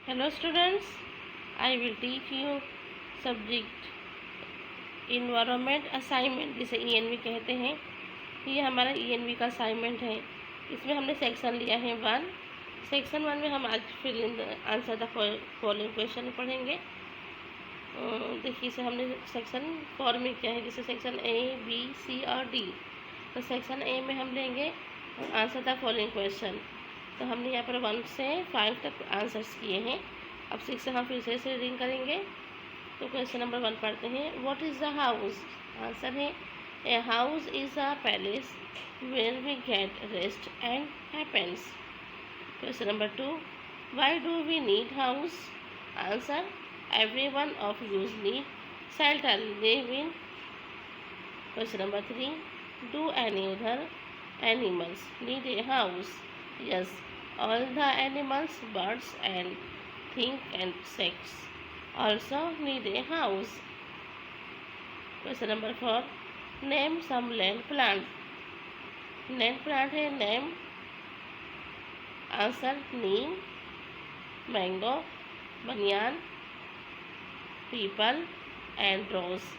Hello students, I will teach you subject environment assignment जिसे ENV कहते हैं। ये हमारा ENV का असाइनमेंट है। इसमें हमने सेक्शन लिया है 1। सेक्शन 1 में हम आज फिर आंसर द फॉलोइंग क्वेश्चन पढ़ेंगे। देखिए इसे हमने सेक्शन 4 में किया है, जैसे सेक्शन A, B, C और D। तो सेक्शन A में हम लेंगे आंसर द फॉलोइंग क्वेश्चन। तो हमने यहाँ पर 1 से 5 तक आंसर्स किए हैं। अब 6 से हम फिर से रीडिंग करेंगे। तो क्वेश्चन नंबर 1 पढ़ते हैं। What is the house? Answer है a house is a palace where we get rest and happens. Question number 2, why do we need house? Answer every one of us need shelter live in. Question number 3, do any other animals need a house? Yes, all the animals, birds and things and insects also need a house. Question number 4, name some land plant. Land plant है name. Answer neem, mango, banyan, people and rose.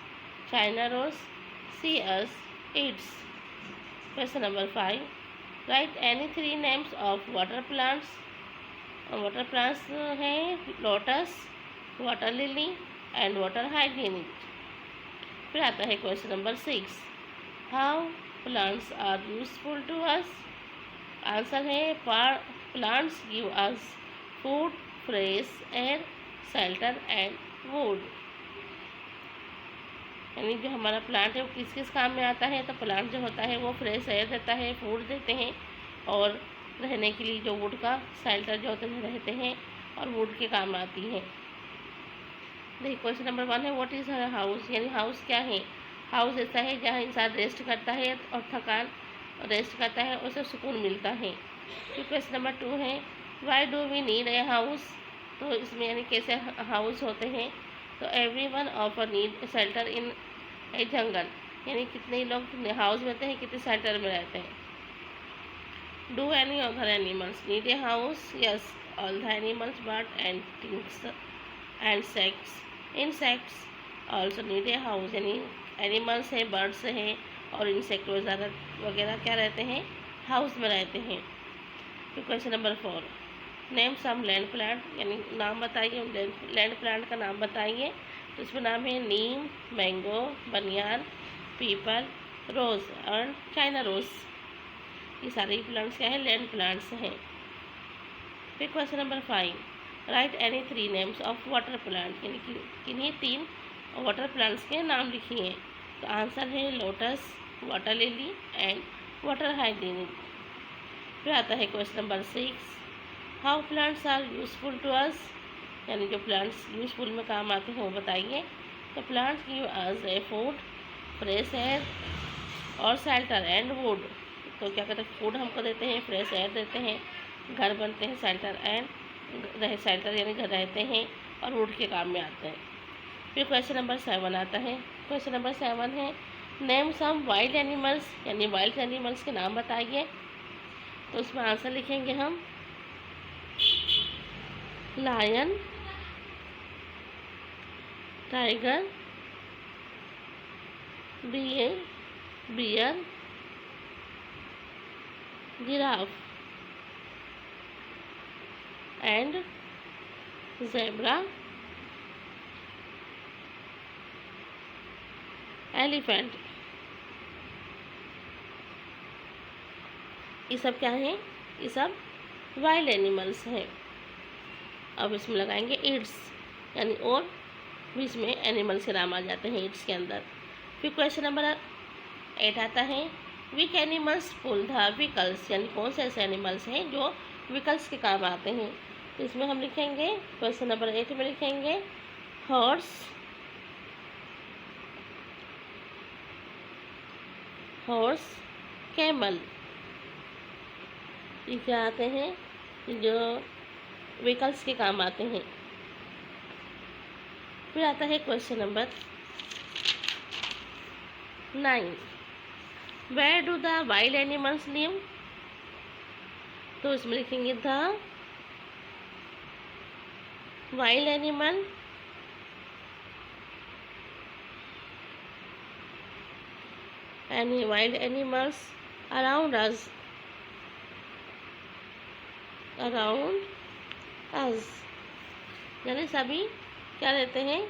China rose, CS, its. Question number 5, write any 3 names of water plants. वाटर प्लांट्स हैं lotus, water lily and water hydrilla. फिर आता है question number 6, how plants are useful to us? Answer है plants give us food, fresh air, shelter and wood. यानी जो हमारा प्लांट है वो किस किस काम में आता है? तो प्लांट जो होता है वो फ्रेश एयर देता है, फूड देते हैं, और रहने के लिए जो वुड का शेल्टर जो होते हैं रहते हैं और वुड के काम आती है। देखिए क्वेश्चन नंबर 1 है व्हाट इज़ हाउस? यानी हाउस क्या है? हाउस ऐसा है जहाँ इंसान रेस्ट करता है और थकान रेस्ट करता है, उसे सुकून मिलता है। फिर क्वेश्चन नंबर 2 है why do we need a house? तो इसमें यानी कैसे हाउस होते हैं? तो every one of a need shelter in a jungle, यानी कितने लोग हाउस में रहते हैं, कितने शेल्टर में रहते हैं। Do any other animals need a house? Yes, all the animals bird and things and insects also need a house. यानी एनिमल्स हैं, बर्ड्स हैं और इंसेक्ट वगैरह क्या रहते हैं? हाउस में रहते हैं। फिर question number 4, name some land plant, यानी नाम बताइए लैंड प्लांट का नाम बताइए। तो इसमें नाम है नीम, मैंगो, बनियान, पीपल, रोज़ और चाइना रोज़। ये सारे प्लांट्स क्या है? लैंड प्लांट्स हैं। फिर question number 5, write any 3 names of water plant, यानी कि किन्हीं 3 वाटर प्लांट्स के नाम लिखिए। तो आंसर है lotus, water lily and water hydrilla. फिर आता है question number 6, how plants are useful to us? यानी जो प्लांट्स यूजफुल में काम आते हैं वो बताइए। तो प्लांट्स गिव अस ए फूड, फ्रेश एयर और शेल्टर एंड वुड। तो क्या कहते हैं? फूड हमको देते हैं, फ्रेश एयर देते हैं, घर बनते हैं, शेल्टर यानी घर रहते हैं और वुड के काम में आते हैं। फिर क्वेश्चन नंबर 7 आता है। क्वेश्चन नंबर 7 है नेम सम वाइल्ड एनिमल्स, यानी वाइल्ड एनिमल्स के नाम बताइए। तो उसमें आंसर लिखेंगे हम lion, tiger, bear, giraffe and zebra, elephant. ये सब क्या हैं? ये सब वाइल्ड एनिमल्स हैं। अब इसमें लगाएंगे इट्स, यानी और भी इसमें एनिमल्स के नाम आ जाते हैं इट्स के अंदर। फिर क्वेश्चन नंबर 8 आता है which animals pull the vehicles, यानी कौन से ऐसे एनिमल्स हैं जो व्हीकल्स के काम आते हैं। तो इसमें हम लिखेंगे क्वेश्चन नंबर 8 में लिखेंगे हॉर्स, कैमल। ये क्या आते हैं? जो व्हीकल्स के काम आते हैं। फिर आता है question number 9, where do the wild animals live? तो इसमें लिखेंगे the wild animal, any wild animals around us, around us, यानी सभी क्या रहते हैं,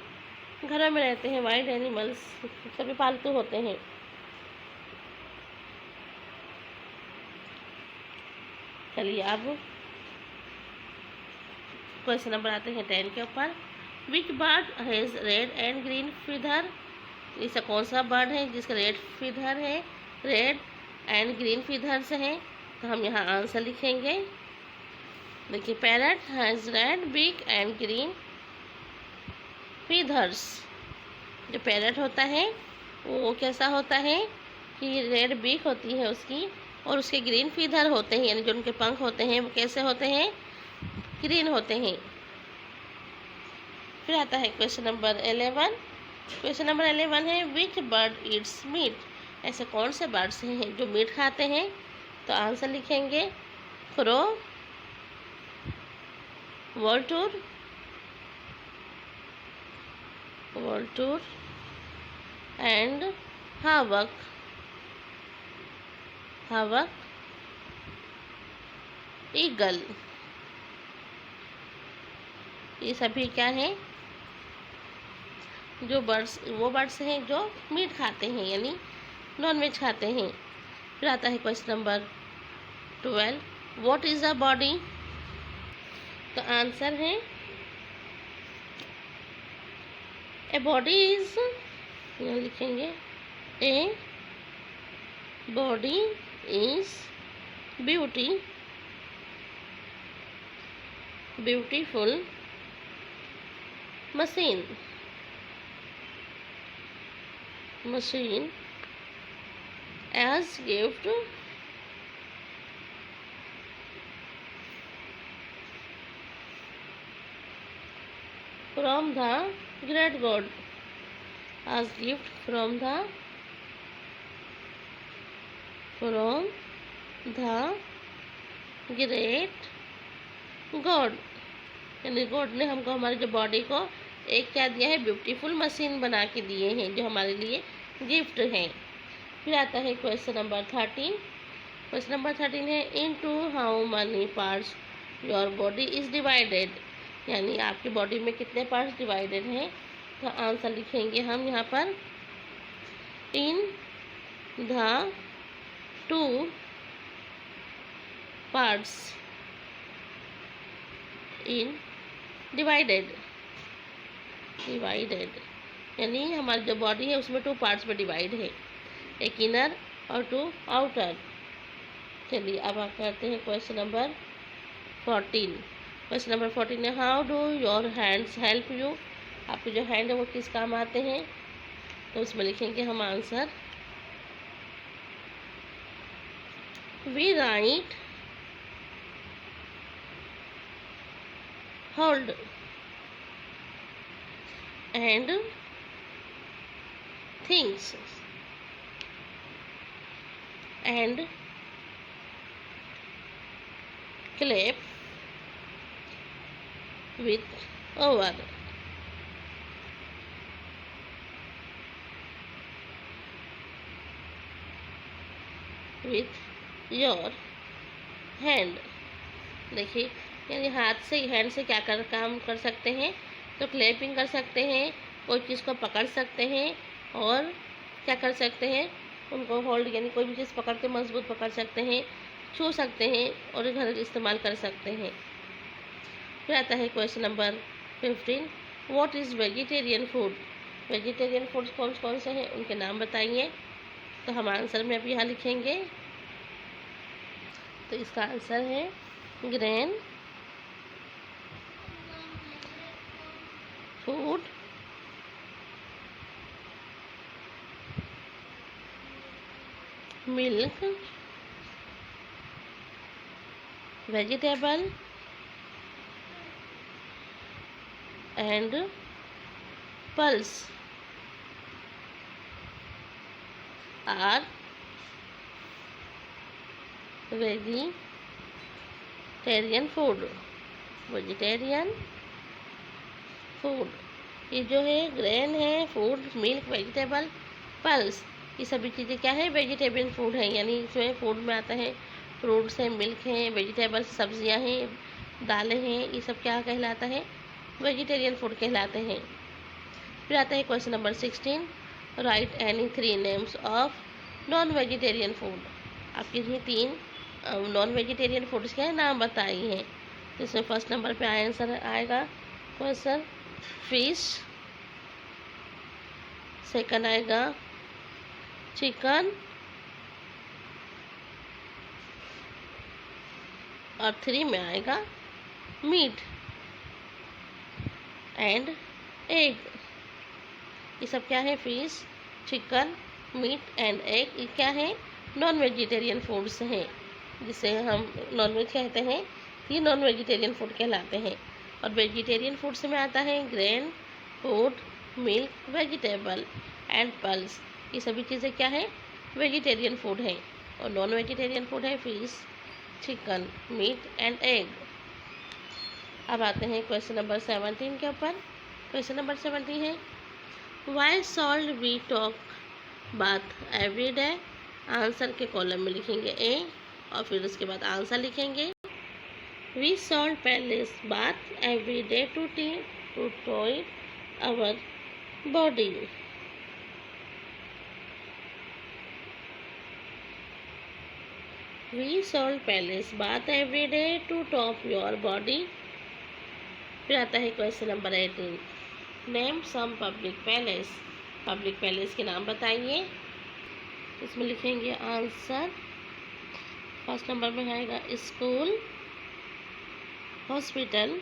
घरों में रहते हैं। वाइल्ड एनिमल्स सभी पालतू होते हैं। चलिए अब क्वेश्चन नंबर आते हैं 10 के ऊपर। Which bird has red and green feather, इसका कौन सा बर्ड है जिसका रेड फीदर है, रेड एंड ग्रीन फीदर्स हैं। तो हम यहाँ आंसर लिखेंगे। देखिए, parrot has red big and green feathers. जो पैरट होता है वो कैसा होता है कि रेड बीक होती है उसकी, और उसके ग्रीन फीदर होते हैं, यानी जो उनके पंख होते हैं वो कैसे होते हैं, ग्रीन होते हैं। फिर आता है क्वेश्चन नंबर 11। क्वेश्चन नंबर 11 है विच बर्ड ईट्स मीट, ऐसे कौन से बर्ड्स हैं जो मीट खाते हैं। तो आंसर लिखेंगे क्रो, वॉल्टूर, वॉल्टूर एंड हावक, हावक, ईगल। ये सभी क्या हैं, जो बर्ड्स, वो बर्ड्स हैं जो मीट खाते हैं यानी नॉन वेज खाते हैं। फिर आता है question number 12, what is a body. तो आंसर है ए बॉडी इज, यहाँ लिखेंगे a body is beauty, beautiful machine, machine as gift from the great God, as gift from the great God, यानी गॉड ने हमको हमारी जो बॉडी को एक क्या दिया है, ब्यूटीफुल मशीन बना के दिए हैं जो हमारे लिए गिफ्ट हैं। फिर आता है क्वेश्चन नंबर 13। क्वेश्चन नंबर 13 है into how many parts your body is divided, यानी आपकी बॉडी में कितने पार्ट्स डिवाइडेड हैं। तो आंसर लिखेंगे हम यहाँ पर in the 2 parts in divided, divided यानी हमारी जो बॉडी है उसमें 2 पार्ट्स में डिवाइड है, एक इनर और 2 आउटर। चलिए अब आप करते हैं क्वेश्चन नंबर 14। क्वेश्चन नंबर 14 है how do your hands help you, आपके जो हैंड है वो किस काम आते हैं। तो उसमें लिखेंगे हम answer we write, hold and things and clap with our, with your hand। देखिए, यानी हाथ से, हैंड से क्या काम कर सकते हैं। तो क्लैपिंग कर सकते हैं, कोई चीज़ को पकड़ सकते हैं, और क्या कर सकते हैं, उनको होल्ड यानी कोई भी चीज़ पकड़ के मजबूत पकड़ सकते हैं, छू सकते हैं और घर इस्तेमाल कर सकते हैं। फिर आता है question number 15, what is vegetarian food, vegetarian foods कौन कौन से हैं उनके नाम बताइए। तो हम आंसर में अभी यहाँ लिखेंगे। तो इसका आंसर है grain food, milk, vegetable and pulse are vegetarian food, vegetarian food, ये जो है ग्रेन है, फूड, मिल्क, वेजिटेबल, पल्स, ये सभी चीज़ें क्या है, वेजिटेरियन फूड है। यानी इसमें फूड में आता है फ्रूट्स हैं, मिल्क हैं, वेजिटेबल्स सब्जियां हैं, दालें हैं, ये सब क्या कहलाता है, वेजिटेरियन फूड कहलाते हैं। फिर आता है question number 16, right any 3 names of non vegetarian food. आपके लिए 3 नॉन वेजिटेरियन फूड्स के नाम बताई हैं। इसमें फर्स्ट नंबर पे आंसर आएगा क्वेश्चन फिश, सेकंड आएगा चिकन, और 3 में आएगा मीट एंड एग। ये सब क्या है, fish, chicken, meat and egg, ये क्या है, नॉन वेजिटेरियन फूड्स हैं, जिसे हम नॉन वेज कहते हैं, ये नॉन वेजिटेरियन फूड कहलाते हैं। और वेजिटेरियन फूड्स में आता है grain, food, milk, vegetable and pulse, ये सभी चीज़ें क्या है, वेजिटेरियन फूड है। और नॉन वेजिटेरियन फूड है fish, chicken, meat and egg. अब आते हैं क्वेश्चन नंबर 17 के ऊपर। क्वेश्चन नंबर 17 है, why should we take bath every day. Answer के कॉलम में लिखेंगे ए और फिर उसके बाद आंसर लिखेंगे। We should place bath every day to toy our body. We should place bath every day to top your body. फिर आता है question number 18, name some public places. Public places के नाम बताइए। इसमें लिखेंगे आंसर। फर्स्ट नंबर में आएगा school, hospital,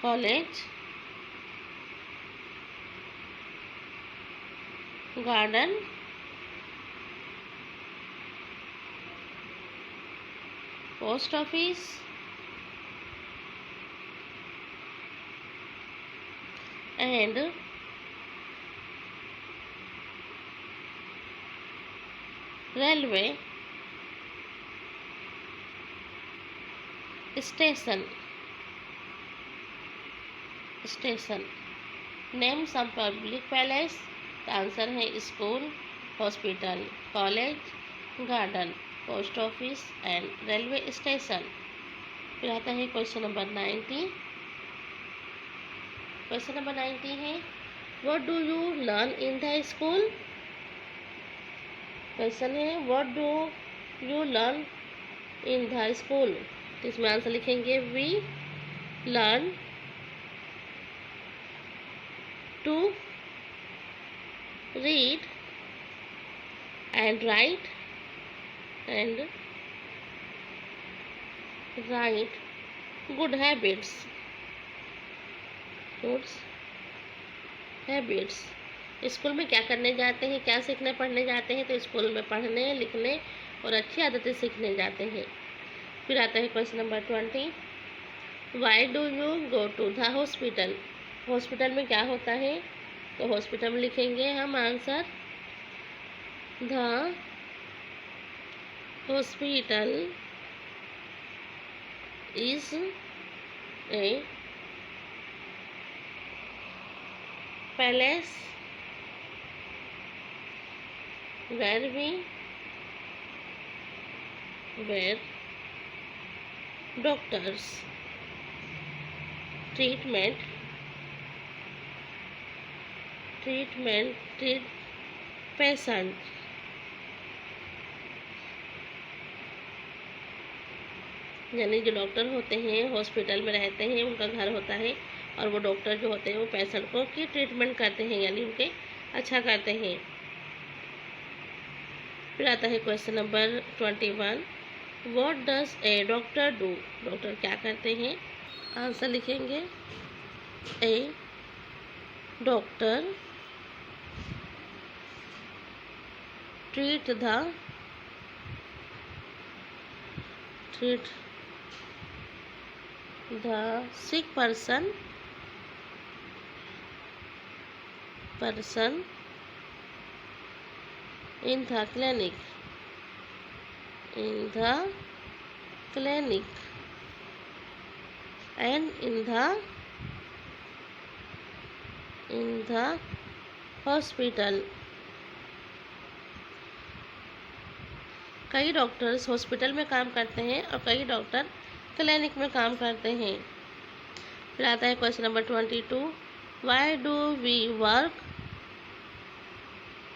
college, garden, post office and railway station. Name some public palace. Answer है school, hospital, college, garden, post office and railway station. फिर आता है क्वेश्चन नंबर 90। क्वेश्चन नंबर 90 है, what do you learn in the school. Question है what do you learn in the school. तो इसमें answer लिखेंगे we learn to read and write good habits. School में क्या करने जाते हैं, क्या सीखने पढ़ने जाते हैं, तो स्कूल में पढ़ने, लिखने और अच्छी आदतें सीखने जाते हैं। फिर आता है question number 20, why do you go to the hospital. Hospital में क्या होता है, तो हॉस्पिटल में लिखेंगे हम answer. The hospital is a place where doctors treat patient। यानी जो डॉक्टर होते हैं हॉस्पिटल में रहते हैं, उनका घर होता है और वो डॉक्टर जो होते हैं वो पेशेंट को की ट्रीटमेंट करते हैं, यानी उनके अच्छा करते हैं। फिर आता है question number 21, what does a doctor do. Doctor क्या करते हैं। आंसर लिखेंगे a doctor treat the sick person in the clinic clinic and in the hospital. कई डॉक्टर्स हॉस्पिटल में काम करते हैं और कई डॉक्टर क्लिनिक में काम करते हैं। फिर आता है question number 22, why do we work?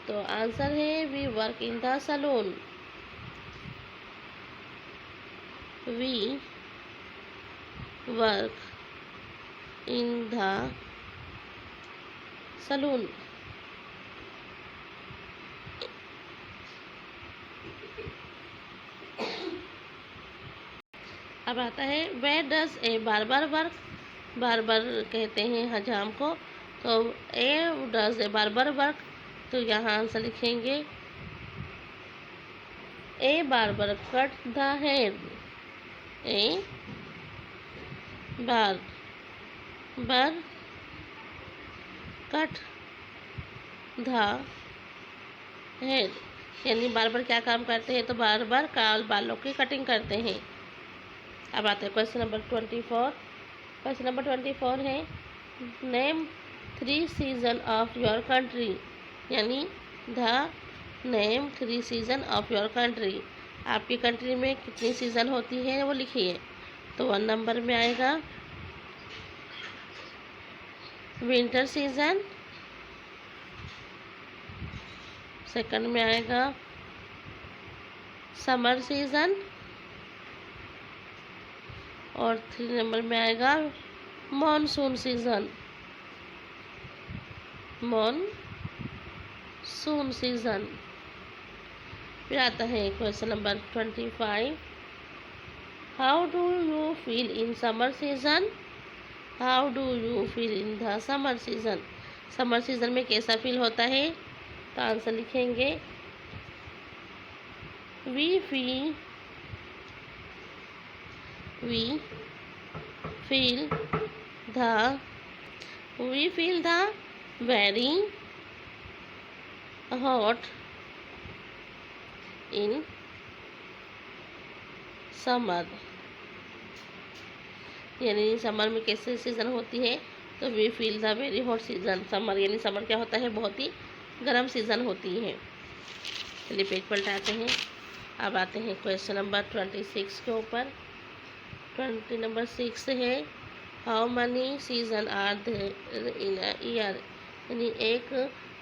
तो आंसर है we work in the salon. We work in the salon. अब आता है where does a barber work? Barber कहते हैं हजाम को, तो a does a barber work, तो यहाँ आंसर लिखेंगे a barber cut the hair. A barber cut the hair, यानी बार्बर क्या काम करते हैं? तो बार्बर बालों की कटिंग करते हैं। अब आते हैं क्वेश्चन नंबर 24। क्वेश्चन नंबर 24 है name 3 season of your country, यानी the name 3 season of your country. आपकी कंट्री में कितनी सीज़न होती है वो लिखिए। तो 1 नंबर में आएगा विंटर सीजन, सेकंड में आएगा समर सीजन, और 3 नंबर में आएगा मॉनसून सीजन। Monsoon season. फिर आता है question number 25, how do you feel in summer season? How do you feel in the summer season? Summer season में कैसा फील होता है? तो आंसर लिखेंगे we feel the very hot in summer, यानी समर में कैसे सीज़न होती है? तो we feel the very hot season. Summer यानी समर क्या होता है? बहुत ही गर्म सीज़न होती है। चलिए पेज पलटाते हैं। अब आते हैं क्वेश्चन नंबर 26 के ऊपर। 20 नंबर 6 है how many season are there in a year, यानी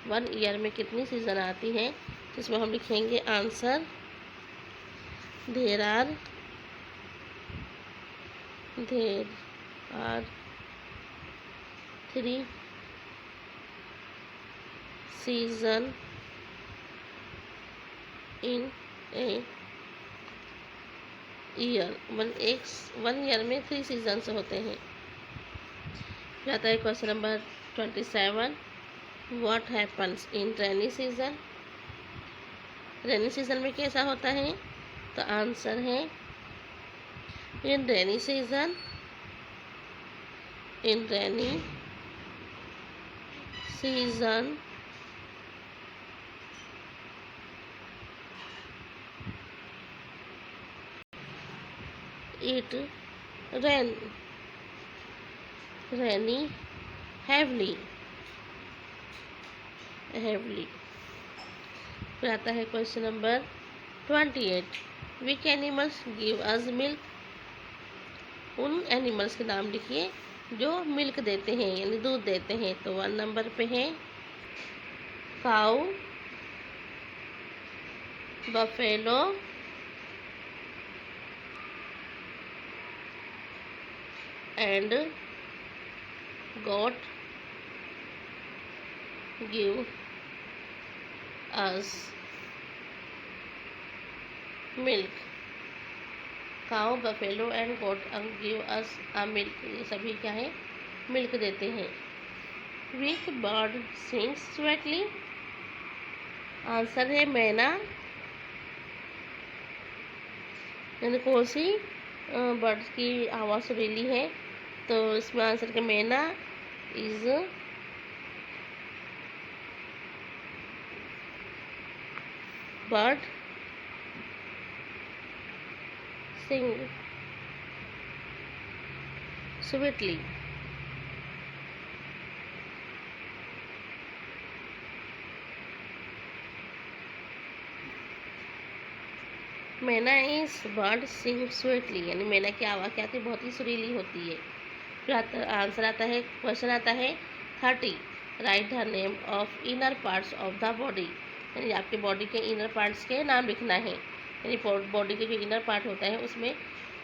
1 ईयर में कितनी सीज़न आती है? तो इसमें हम लिखेंगे answer there are 3 season in a year. 1 year में 3 सीजन्स होते हैं। फिर आता है question number 27, what happens in rainy season? Rainy season में कैसा होता है? तो आंसर है in rainy season it rainy heavily। फिर आता है question number 28, which animals give us milk? उन एनिमल्स के नाम लिखिए जो मिल्क देते हैं, यानी दूध देते हैं। तो 1 नंबर पे है cow, buffalo, and goat give us milk। Cow, buffalo and goat give us a milk, ये सभी क्या है? मिल्क देते हैं। Which bird sings sweetly? Answer है मैना, यानी कौन सी बर्ड्स की आवाज़ सुरीली है? तो इसमें आंसर के मैना इज बर्ड सिंग sweetly. मैना इज बर्ड सिंग स्वीटली, यानी मैना की आवाज़ क्या आती है, बहुत ही सुरीली होती है। फिर आंसर आता है, क्वेश्चन आता है 30, right the name of inner parts of the body, यानी आपके बॉडी के इनर पार्ट्स के नाम लिखना है। यानी बॉडी के जो इनर पार्ट होता है उसमें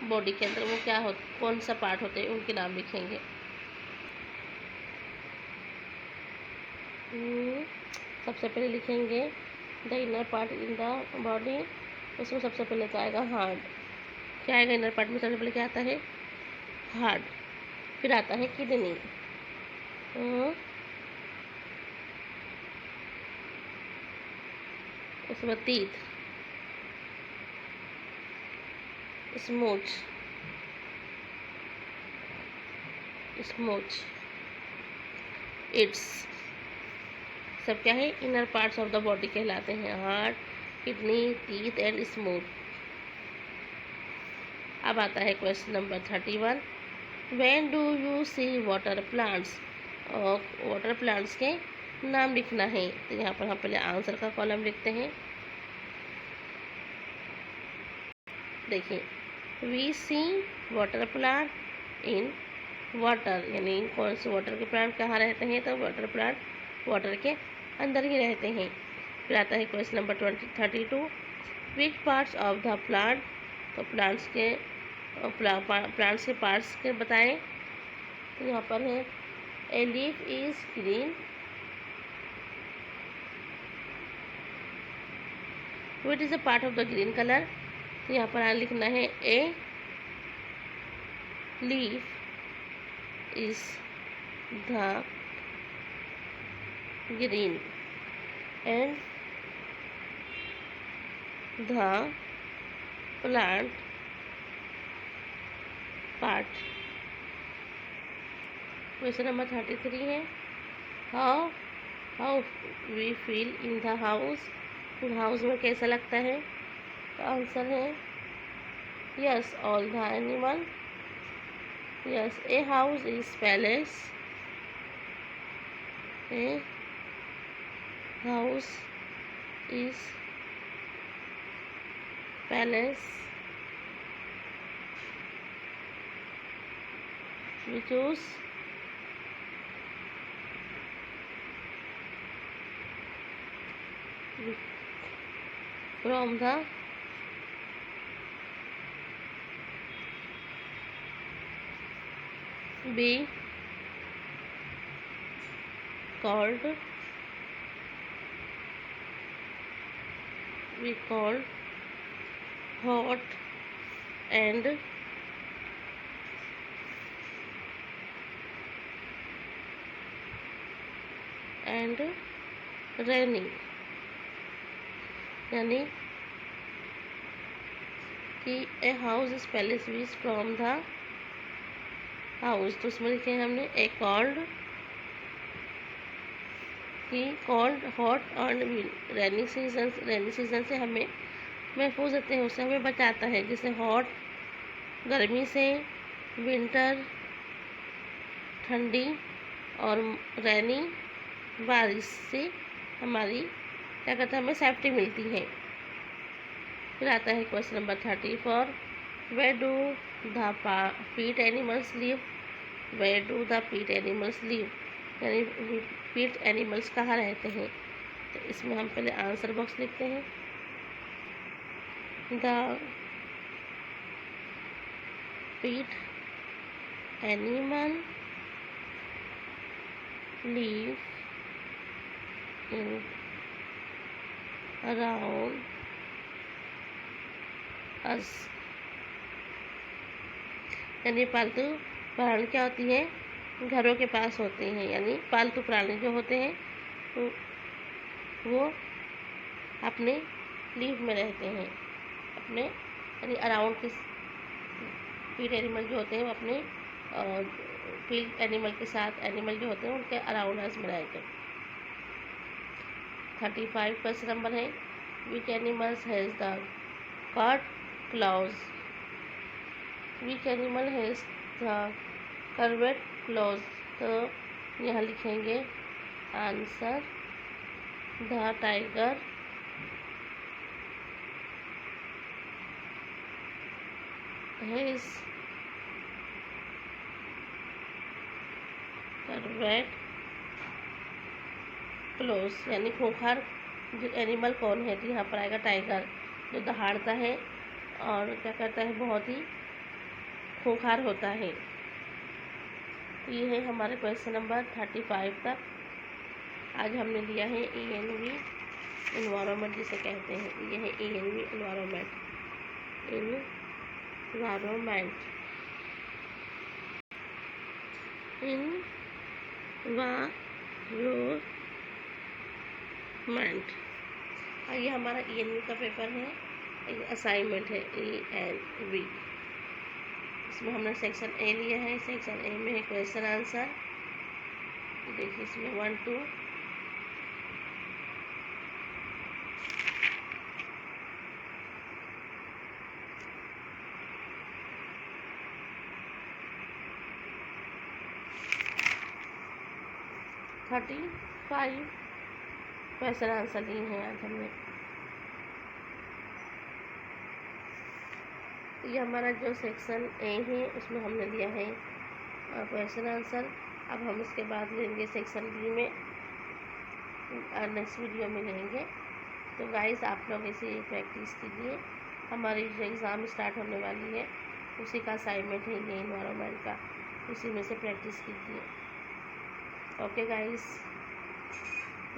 बॉडी के अंदर वो क्या हो, कौन सा पार्ट होते हैं उनके नाम लिखेंगे। सबसे पहले लिखेंगे the inner part in the body, उसमें सबसे पहले तो आएगा हार्ट। क्या आएगा इनर पार्ट में, सबसे पहले क्या आता है, हार्ट। फिर आता है किडनी, उसके बाद टीथ, स्मूच, इट्स, सब क्या है, inner parts of the body कहलाते हैं, heart, kidney, teeth and smooth. अब आता है question number 31, when do you see water plants, और वाटर प्लांट्स के नाम लिखना है। तो यहाँ पर हम पहले आंसर का कॉलम लिखते हैं। देखिए, we see water plant in water, यानी कौन से वाटर के प्लांट कहाँ रहते हैं, तो वाटर प्लांट वाटर के अंदर ही रहते हैं। फिर आता है question number 32, which parts of the plant, तो प्लांट्स के पार्ट्स के बताएं। तो यहाँ पर है, a leaf is green, which is a part of the green colour. तो यहाँ पर लिखना है, a leaf is the green and the plant part. Question number 33 है, how we feel in the house, house में कैसा लगता है। तो आंसर है, yes all the animal, yes A house is palace, A house is palace, we choose from the be called, we called hot and rainy, यानी कि a house is palace which from the house, तो उसमें लिखे हैं हमने a cold hot and rainy season से हमें महफूज रहते हैं, उससे हमें बचाता है। जैसे हॉट गर्मी से, विंटर ठंडी, और रेनी बारिश से हमारी क्या कहते हैं, हमें सेफ्टी मिलती है। फिर आता है question number 34, where do the pet animals live, where do the pet animals live, यानी पीट एनिमल्स कहाँ रहते हैं। तो इसमें हम पहले आंसर बॉक्स लिखते हैं, द पीट animal live in around us, यानी पालतू प्राणी क्या होती है, घरों के पास होते हैं, यानी पालतू प्राणी जो होते हैं वो अपने लीव में रहते हैं, अपने यानी अराउंड के पीट एनिमल जो होते हैं वो अपने फील्ड एनिमल के साथ, एनिमल जो होते हैं उनके अराउंड अस में रहते हैं। 35 क्वेश्चन नंबर है, which animals has the curved claws, which animal has the curved claws. तो यहाँ लिखेंगे answer, the tiger has curved claws, यानी खूंखार जो एनिमल कौन है, तो यहाँ पर आएगा टाइगर, जो दहाड़ता है और क्या करता है, बहुत ही खूंखार होता है। ये है हमारे क्वेश्चन नंबर 35 तक। आज हमने लिया है ENV इन्वायरमेंट जिसे कहते हैं। ये है ENV इन्वायरमेंट, इन्वायरमेंट, इन्वायरमेंट। ये हमारा ENV का पेपर है, असाइनमेंट है ENV। इसमें हमने सेक्शन ए लिया है। सेक्शन ए में है क्वेश्चन आंसर। देखिए इसमें 1 2 35 क्वेश्चन आंसर लिए हैं आज हमने। ये हमारा जो सेक्शन ए है उसमें हमने लिया है क्वेश्चन आंसर। अब हम उसके बाद लेंगे सेक्शन बी में, नेक्स्ट वीडियो में लेंगे। तो गाइस आप लोग इसे प्रैक्टिस कीजिए। हमारी जो एग्ज़ाम स्टार्ट होने वाली है उसी का असाइनमेंट है ये इन्वायरमेंट का, उसी में से प्रैक्टिस कीजिए। ओके गाइस,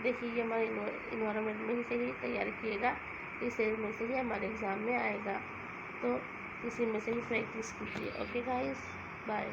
देखिए ये हमारे इन्वायरमेंट में ही से ही तैयारी किएगा, इसे में से ही हमारे एग्ज़ाम में आएगा, तो इसी में से ही प्रैक्टिस कीजिए। Okay guys, bye.